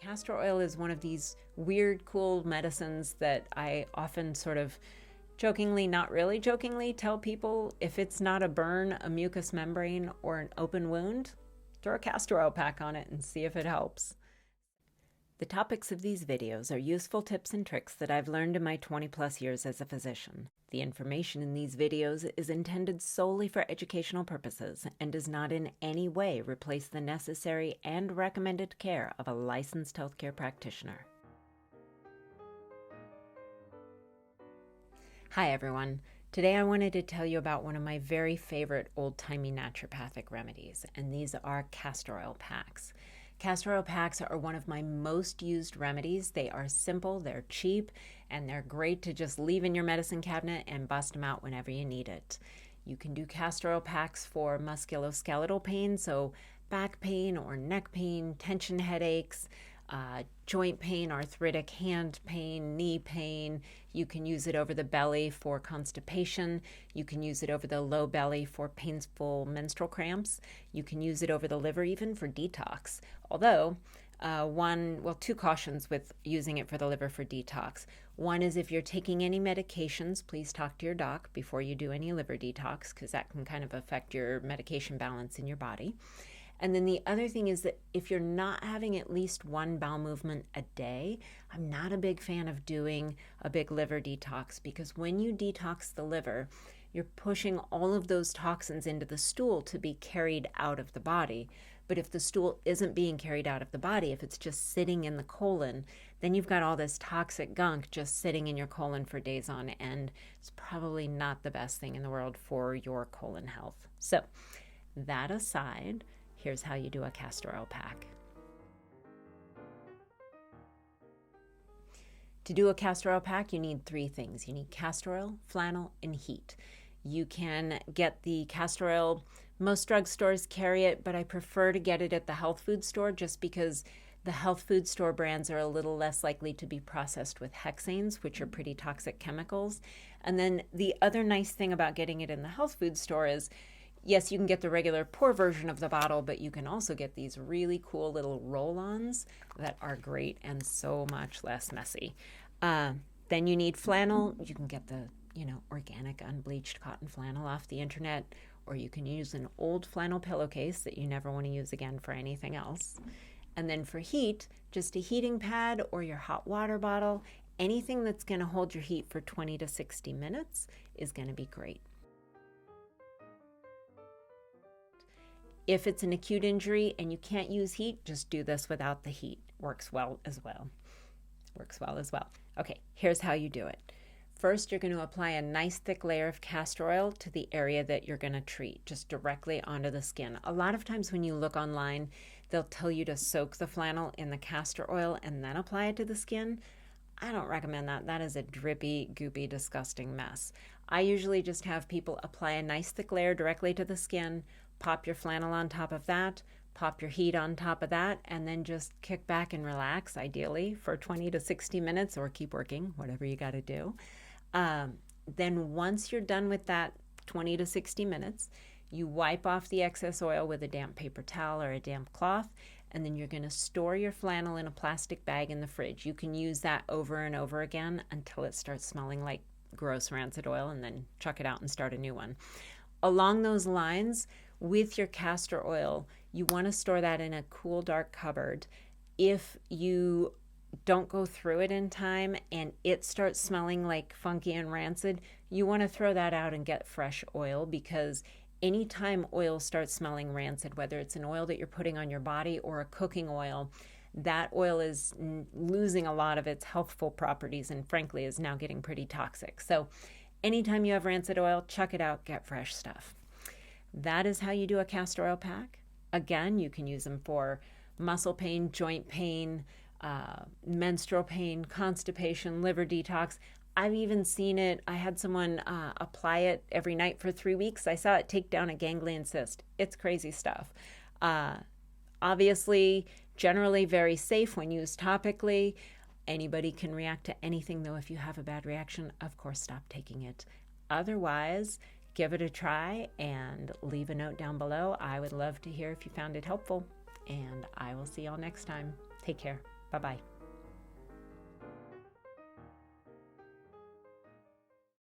Castor oil is one of these weird, cool medicines that I often sort of jokingly, not really jokingly, tell people if it's not a burn, a mucous membrane, or an open wound, throw a castor oil pack on it and see if it helps. The topics of these videos are useful tips and tricks that I've learned in my 20+ years as a physician. The information in these videos is intended solely for educational purposes and does not in any way replace the necessary and recommended care of a licensed healthcare practitioner. Hi everyone. Today I wanted to tell you about one of my very favorite old-timey naturopathic remedies, and these are castor oil packs. Castor oil packs are one of my most used remedies. They are simple, they're cheap, and they're great to just leave in your medicine cabinet and bust them out whenever you need it. You can do castor oil packs for musculoskeletal pain, so back pain or neck pain, tension headaches, joint pain, arthritic hand pain, knee pain. You can use it over the belly for constipation. You can use it over the low belly for painful menstrual cramps. You can use it over the liver even for detox. Although, two cautions with using it for the liver for detox. One is if you're taking any medications, please talk to your doc before you do any liver detox, because that can kind of affect your medication balance in your body. And then the other thing is that if you're not having at least one bowel movement a day, I'm not a big fan of doing a big liver detox, because when you detox the liver, you're pushing all of those toxins into the stool to be carried out of the body. But if the stool isn't being carried out of the body, if it's just sitting in the colon, then you've got all this toxic gunk just sitting in your colon for days on end. It's probably not the best thing in the world for your colon health. So that aside, here's how you do a castor oil pack. To do a castor oil pack, you need three things. You need castor oil, flannel, and heat. You can get the castor oil, most drugstores carry it, but I prefer to get it at the health food store just because the health food store brands are a little less likely to be processed with hexanes, which are pretty toxic chemicals. And then the other nice thing about getting it in the health food store is, yes, you can get the regular pour version of the bottle, but you can also get these really cool little roll-ons that are great and so much less messy. Then you need flannel. You can get the, organic unbleached cotton flannel off the internet, or you can use an old flannel pillowcase that you never want to use again for anything else. And then for heat, just a heating pad or your hot water bottle, anything that's going to hold your heat for 20 to 60 minutes is going to be great. If it's an acute injury and you can't use heat, just do this without the heat. Works well as well. Okay, here's how you do it. First, you're going to apply a nice thick layer of castor oil to the area that you're going to treat, just directly onto the skin. A lot of times when you look online, they'll tell you to soak the flannel in the castor oil and then apply it to the skin. I don't recommend that. That is a drippy, goopy, disgusting mess. I usually just have people apply a nice thick layer directly to the skin, pop your flannel on top of that, pop your heat on top of that, and then just kick back and relax, ideally, for 20 to 60 minutes, or keep working, whatever you got to do. Then once you're done with that 20 to 60 minutes, you wipe off the excess oil with a damp paper towel or a damp cloth, and then you're going to store your flannel in a plastic bag in the fridge. You can use that over and over again until it starts smelling like gross rancid oil, and then chuck it out and start a new one. Along those lines, with your castor oil, you want to store that in a cool, dark cupboard. If you don't go through it in time and it starts smelling like funky and rancid, you want to throw that out and get fresh oil, because anytime oil starts smelling rancid, whether it's an oil that you're putting on your body or a cooking oil, that oil is losing a lot of its healthful properties and frankly is now getting pretty toxic. So anytime you have rancid oil, chuck it out, get fresh stuff. That is how you do a castor oil pack. Again, you can use them for muscle pain, joint pain, menstrual pain, constipation, liver detox. I've even seen it. I had someone apply it every night for 3 weeks. I saw it take down a ganglion cyst. It's crazy stuff. Obviously, generally very safe when used topically. Anybody can react to anything, though. If you have a bad reaction, of course, stop taking it. Otherwise, give it a try and leave a note down below. I would love to hear if you found it helpful, and I will see y'all next time. Take care. Bye-bye.